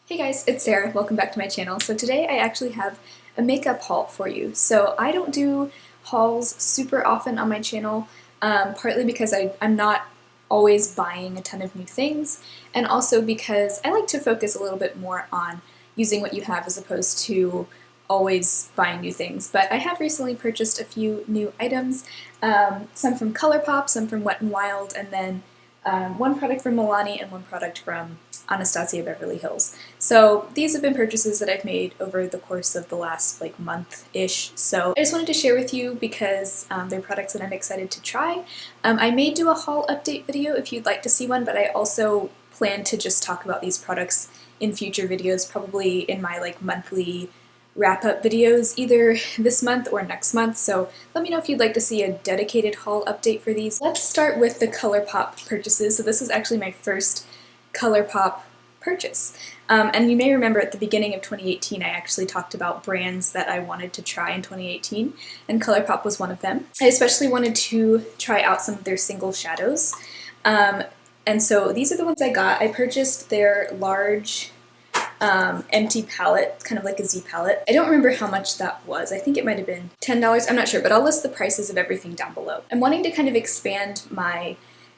Hey guys, it's Sarah. Welcome back to my channel. So today I actually have a makeup haul for you. So I don't do hauls super often on my channel, partly because I'm not always buying a ton of new things, and also because I like to focus a little bit more on using what you have as opposed to always buying new things. But I have recently purchased a few new items, some from Colourpop, some from Wet n Wild, and then one product from Milani and one product from Anastasia Beverly Hills. So these have been purchases that I've made over the course of the last month-ish. So I just wanted to share with you because they're products that I'm excited to try. I may do a haul update video if you'd like to see one, but I also plan to just talk about these products in future videos, probably in my monthly wrap-up videos either this month or next month, so let me know if you'd like to see a dedicated haul update for these. Let's start with the Colourpop purchases. So this is actually my first Colourpop purchase. And you may remember at the beginning of 2018 I actually talked about brands that I wanted to try in 2018, and Colourpop was one of them. I especially wanted to try out some of their single shadows, and so these are the ones I got. I purchased their large empty palette, kind of like a Z palette. I don't remember how much that was. I think it might have been $10. I'm not sure, but I'll list the prices of everything down below. I'm wanting to kind of expand my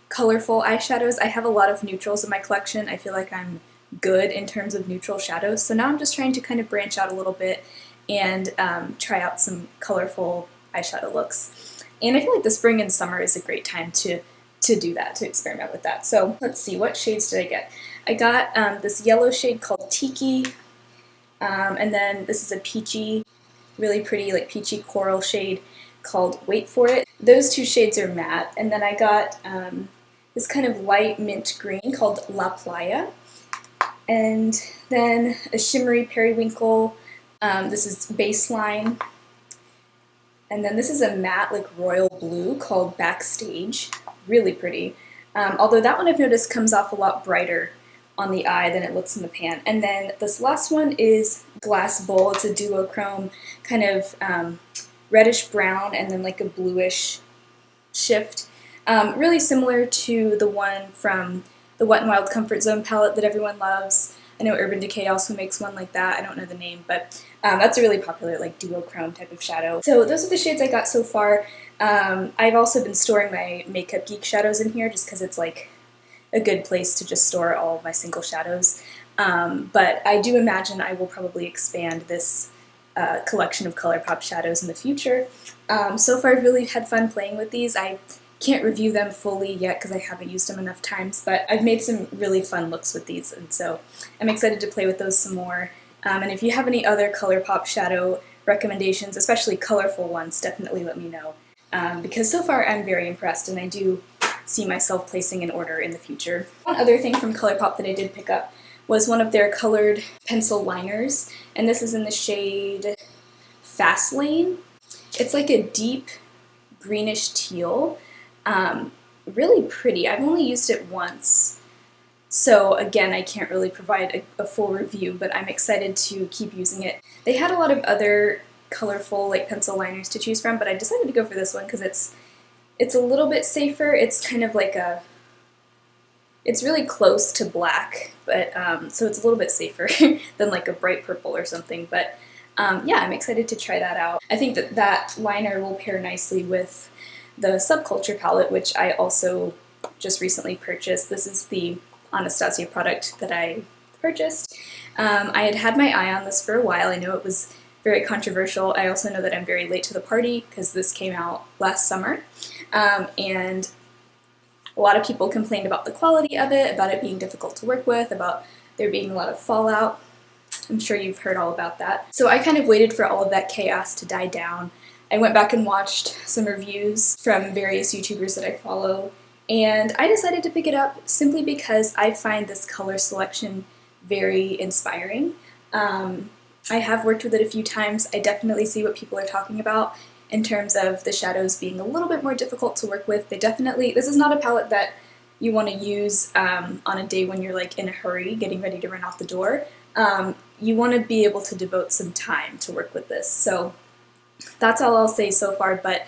colorful eyeshadows. I have a lot of neutrals in my collection. I feel like I'm good in terms of neutral shadows, so now I'm just trying to kind of branch out a little bit and try out some colorful eyeshadow looks. And I feel like the spring and summer is a great time to do that, to experiment with that. So let's see, what shades did I get? I got this yellow shade called Tiki, and then this is a peachy, really pretty peachy coral shade called Wait For It. Those two shades are matte, and then I got this kind of light mint green called La Playa, and then a shimmery periwinkle, this is Bassline, and then this is a matte royal blue called Backstage, really pretty, although that one I've noticed comes off a lot brighter on the eye than it looks in the pan. And then this last one is Glass Bowl. It's a duochrome, kind of reddish brown and then a bluish shift. Really similar to the one from the Wet n Wild Comfort Zone palette that everyone loves. I know Urban Decay also makes one like that. I don't know the name, but that's a really popular duochrome type of shadow. So those are the shades I got so far. I've also been storing my Makeup Geek shadows in here just because it's a good place to just store all of my single shadows. But I do imagine I will probably expand this collection of Colourpop shadows in the future. So far I've really had fun playing with these. I can't review them fully yet because I haven't used them enough times, but I've made some really fun looks with these, and so I'm excited to play with those some more. And if you have any other Colourpop shadow recommendations, especially colorful ones, definitely let me know. Because so far I'm very impressed, and I do see myself placing an order in the future. One other thing from Colourpop that I did pick up was one of their colored pencil liners, and this is in the shade Fastlane. It's like a deep greenish teal, really pretty. I've only used it once, so again I can't really provide a full review, but I'm excited to keep using it. They had a lot of other colorful pencil liners to choose from, but I decided to go for this one because it's a little bit safer. It's kind of it's really close to black, but so it's a little bit safer than a bright purple or something. But yeah, I'm excited to try that out. I think that liner will pair nicely with the Subculture palette, which I also just recently purchased. This is the Anastasia product that I purchased. I had had my eye on this for a while. I know it was very controversial. I also know that I'm very late to the party because this came out last summer, and a lot of people complained about the quality of it, about it being difficult to work with, about there being a lot of fallout. I'm sure you've heard all about that. So I kind of waited for all of that chaos to die down. I went back and watched some reviews from various YouTubers that I follow, and I decided to pick it up simply because I find this color selection very inspiring. I have worked with it a few times. I definitely see what people are talking about in terms of the shadows being a little bit more difficult to work with. This is not a palette that you want to use on a day when you're in a hurry, getting ready to run out the door. You want to be able to devote some time to work with this. So that's all I'll say so far, but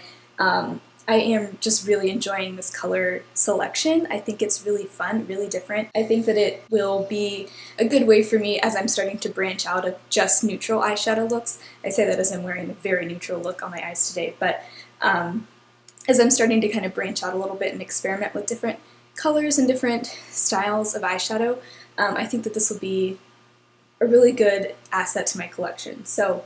I am just really enjoying this color selection. I think it's really fun, really different. I think that it will be a good way for me as I'm starting to branch out of just neutral eyeshadow looks. I say that as I'm wearing a very neutral look on my eyes today, but as I'm starting to kind of branch out a little bit and experiment with different colors and different styles of eyeshadow, I think that this will be a really good asset to my collection. So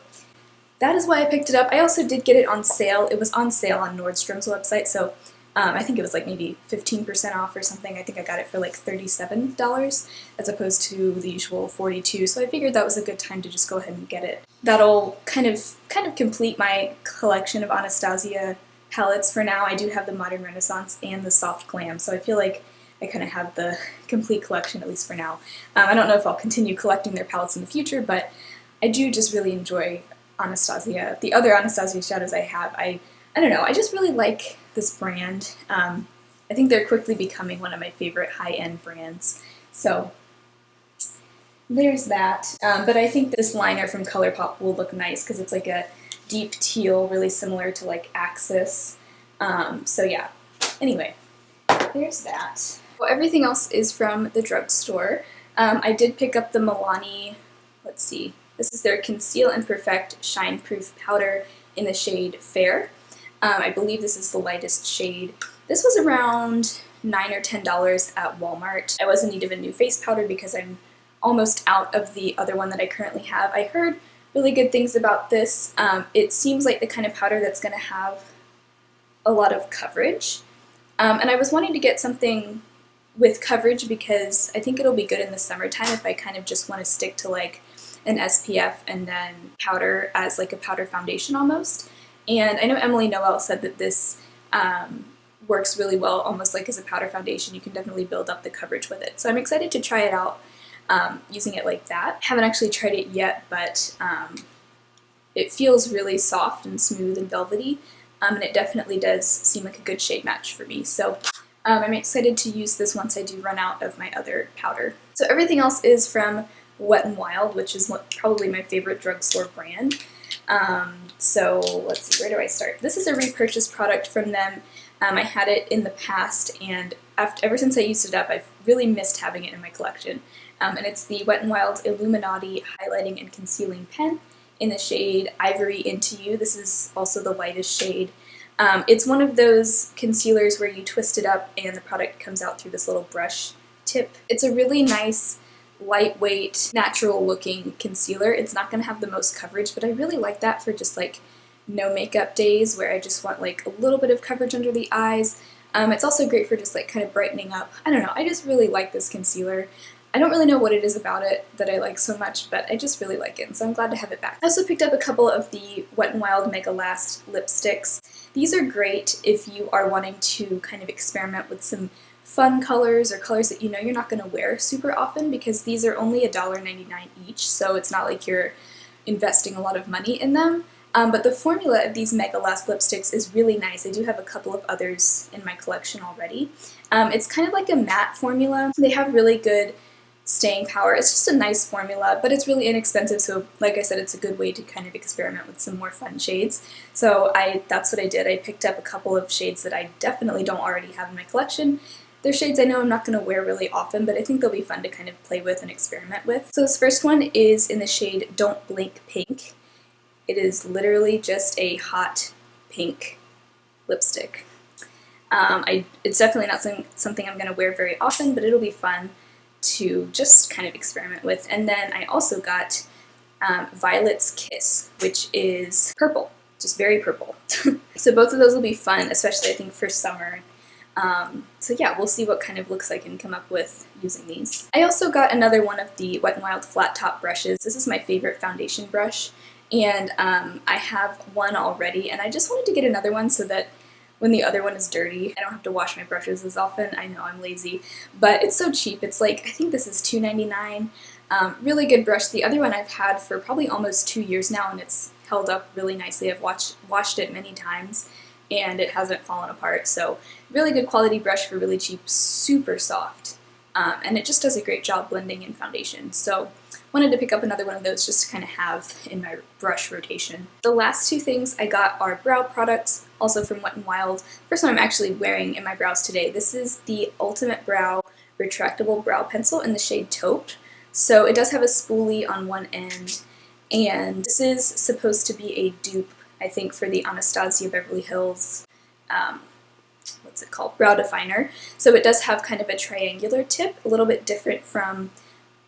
that is why I picked it up. I also did get it on sale. It was on sale on Nordstrom's website, so I think it was like maybe 15% off or something. I think I got it for like $37 as opposed to the usual $42, so I figured that was a good time to just go ahead and get it. That'll kind of complete my collection of Anastasia palettes for now. I do have the Modern Renaissance and the Soft Glam, so I feel like I kind of have the complete collection, at least for now. I don't know if I'll continue collecting their palettes in the future, but I do just really enjoy Anastasia. The other Anastasia shadows I have, I don't know, I just really like this brand. I think they're quickly becoming one of my favorite high-end brands. So there's that. But I think this liner from Colourpop will look nice because it's like a deep teal, really similar to like Axis. So yeah, anyway, there's that. Well, everything else is from the drugstore. I did pick up the Milani, let's see, this is their Conceal and Perfect Shine Proof Powder in the shade Fair. I believe this is the lightest shade. This was around $9 or $10 at Walmart. I was in need of a new face powder because I'm almost out of the other one that I currently have. I heard really good things about this. It seems like the kind of powder that's going to have a lot of coverage. And I was wanting to get something with coverage because I think it'll be good in the summertime if I kind of just want to stick to like an SPF and then powder as like a powder foundation almost. And I know Emily Noel said that this works really well almost like as a powder foundation. You can definitely build up the coverage with it. So I'm excited to try it out using it like that. Haven't actually tried it yet, but it feels really soft and smooth and velvety, and it definitely does seem like a good shade match for me. So I'm excited to use this once I do run out of my other powder. So everything else is from Wet n Wild, which is probably my favorite drugstore brand. So let's see, where do I start? This is a repurchased product from them. I had it in the past, and ever since I used it up, I've really missed having it in my collection. And it's the Wet n Wild Illumi-Naughty Highlighting and Concealing Pen in the shade I-Vory Into You. This is also the lightest shade. It's one of those concealers where you twist it up and the product comes out through this little brush tip. It's a really nice, lightweight, natural looking concealer. It's not going to have the most coverage, but I really like that for just like no makeup days where I just want like a little bit of coverage under the eyes. It's also great for just like kind of brightening up. I don't know, I just really like this concealer. I don't really know what it is about it that I like so much, but I just really like it, and so I'm glad to have it back. I also picked up a couple of the Wet n Wild MegaLast lipsticks. These are great if you are wanting to kind of experiment with some fun colors or colors that you know you're not going to wear super often, because these are only $1.99 each, so it's not like you're investing a lot of money in them. But the formula of these MegaLast lipsticks is really nice. I do have a couple of others in my collection already. It's kind of like a matte formula. They have really good staying power. It's just a nice formula, but it's really inexpensive, so like I said, it's a good way to kind of experiment with some more fun shades. So that's what I did. I picked up a couple of shades that I definitely don't already have in my collection. They're shades I know I'm not going to wear really often, but I think they'll be fun to kind of play with and experiment with. So this first one is in the shade Don't Blink Pink. It is literally just a hot pink lipstick. It's definitely not something I'm going to wear very often, but it'll be fun to just kind of experiment with. And then I also got Violet's Kiss, which is purple, just very purple. So both of those will be fun, especially I think for summer. So yeah, we'll see what kind of looks I can come up with using these. I also got another one of the Wet n Wild flat top brushes. This is my favorite foundation brush, and I have one already, and I just wanted to get another one so that when the other one is dirty, I don't have to wash my brushes as often. I know I'm lazy, but it's so cheap. It's like, I think this is $2.99. Really good brush. The other one I've had for probably almost 2 years now, and it's held up really nicely. I've washed it many times, and it hasn't fallen apart. So really good quality brush for really cheap, super soft. And it just does a great job blending in foundation. So wanted to pick up another one of those just to kind of have in my brush rotation. The last two things I got are brow products. also from Wet n Wild. First one I'm actually wearing in my brows today. This is the UltimateBrow Retractable Brow Pencil in the shade Taupe. So it does have a spoolie on one end, and this is supposed to be a dupe, I think, for the Anastasia Beverly Hills, what's it called, brow definer. So it does have kind of a triangular tip, a little bit different from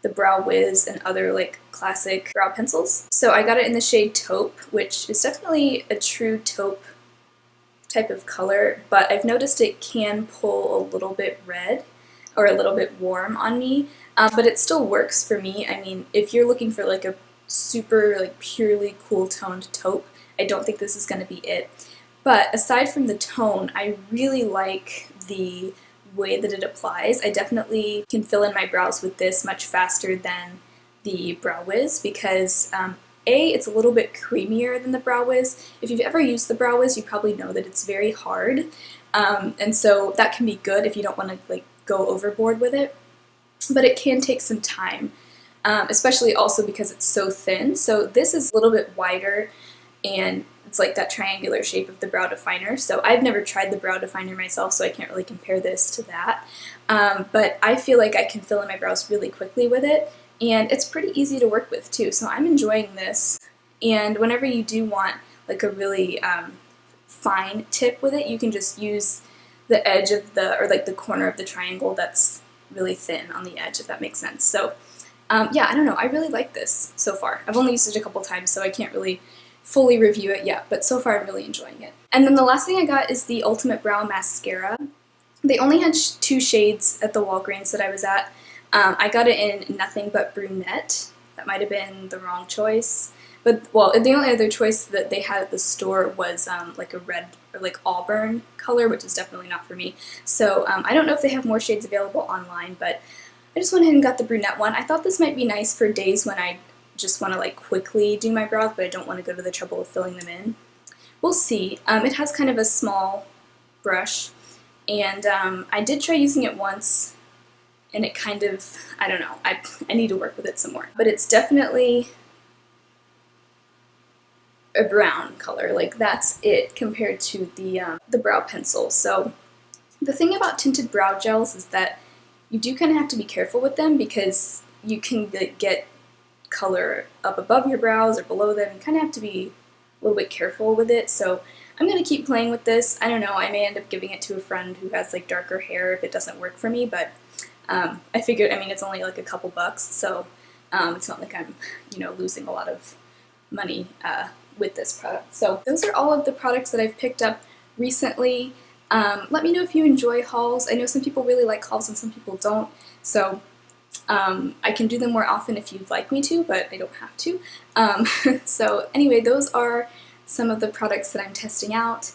the Brow Wiz and other like classic brow pencils. So I got it in the shade Taupe, which is definitely a true taupe type of color, but I've noticed it can pull a little bit red or a little bit warm on me, but it still works for me. I mean, if you're looking for like a super like purely cool toned taupe, I don't think this is going to be it. But aside from the tone, I really like the way that it applies. I definitely can fill in my brows with this much faster than the Brow Wiz because A, it's a little bit creamier than the Brow Wiz. If you've ever used the Brow Wiz, you probably know that it's very hard, and so that can be good if you don't want to like go overboard with it, but it can take some time, especially also because it's so thin. So this is a little bit wider, and it's like that triangular shape of the brow definer. So I've never tried the brow definer myself, so I can't really compare this to that. But I feel like I can fill in my brows really quickly with it, and it's pretty easy to work with too. So I'm enjoying this. And whenever you do want like a really fine tip with it, you can just use the edge of the, or like the corner of the triangle that's really thin on the edge, if that makes sense. So yeah, I don't know, I really like this so far. I've only used it a couple times, so I can't really fully review it yet, but so far I'm really enjoying it. And then the last thing I got is the UltimateBrow Mascara. They only had two shades at the Walgreens that I was at. I got it in Nothing But Brunette. That might have been the wrong choice. But, well, the only other choice that they had at the store was like a red or like auburn color, which is definitely not for me. So I don't know if they have more shades available online, but I just went ahead and got the brunette one. I thought this might be nice for days when I just want to like quickly do my brows, but I don't want to go to the trouble of filling them in. We'll see. It has kind of a small brush, and I did try using it once, and it kind of, I don't know, I need to work with it some more. But it's definitely a brown color, like that's it compared to the brow pencil. So the thing about tinted brow gels is that you do kind of have to be careful with them because you can get color up above your brows or below them. You kind of have to be a little bit careful with it. So I'm going to keep playing with this. I don't know, I may end up giving it to a friend who has like darker hair if it doesn't work for me, but I figured, I mean, it's only like a couple bucks, so it's not like I'm, you know, losing a lot of money with this product. So those are all of the products that I've picked up recently. Let me know if you enjoy hauls. I know some people really like hauls and some people don't, so I can do them more often if you'd like me to, but I don't have to. So anyway, those are some of the products that I'm testing out.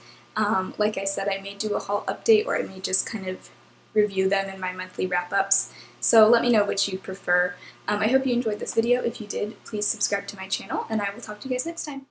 Like I said, I may do a haul update, or I may just kind of review them in my monthly wrap-ups. So let me know which you prefer. I hope you enjoyed this video. If you did, please subscribe to my channel, and I will talk to you guys next time.